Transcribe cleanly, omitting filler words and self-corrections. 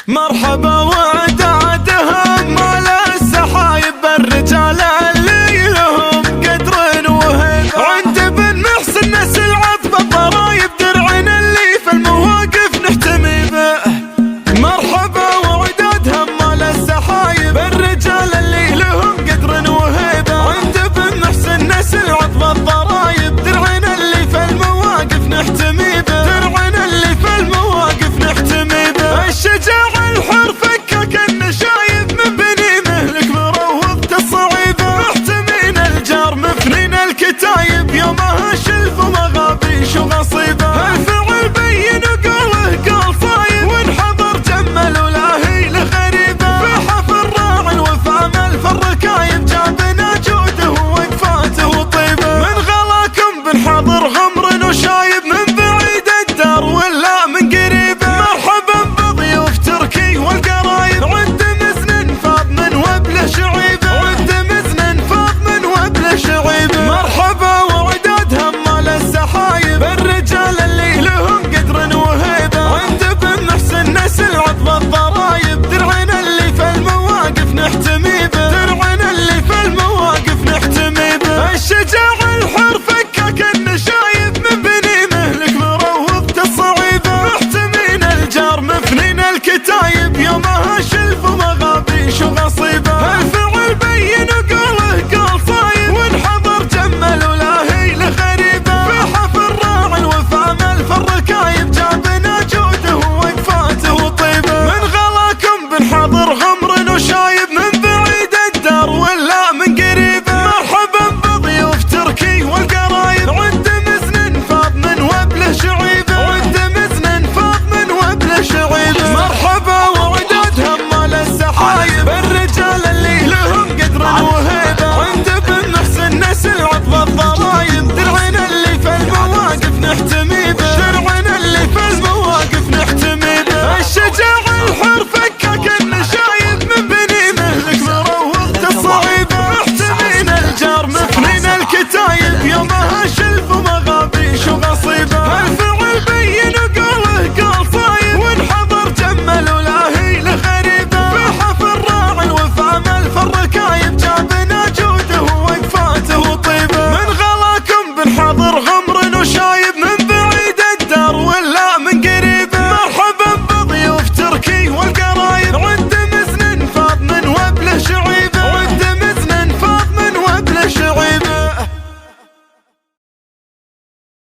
مرحبا وعدادهم مال السحايب الرجال اللي لهم قدر وهيب، عند بن محسن نسل عطب الضرايب درعنا اللي في المواقف نحتمي به. مرحبا وعدادهم مال السحايب الرجال اللي لهم قدر وهيب، عند بن محسن نسل عطب الضرايب درعنا اللي في المواقف نحتمي به، درعنا اللي في المواقف نحتمي به. الشجاع الحر فكك النشايب من بني مهلك مروض تصعيبه، محتمين الجار مفنين الكتايب يومها شلف ومغابيش وغصيبه. الفعل بين وقاله قال صايب وانحضر جمل ولاهي لغريبه، في حفل راعي وفام الف الركايب جابنا جوده ووقفاته وطيبه. من غلاكم بنحضر غمر وشايب من بعيد الدار ولا من قريبه، مرحبا بضيوف تركي والقرايب عند مزن فاض من وبله شعيبه، عند مزن فاض من وبله شعيبه. مرحبا وعدادهم مال السحايب الرجال اللي لهم قدر وهيبه، عند بن محسن نسل عطب الضرايب درعنا اللي في المواقف نحتمي به، درعنا اللي في المواقف نحتمي به. الشجاع الحر فكك النشايب من بني مهلك مروض تصعيبه، محتمين الجار مفنين الكتايب يومها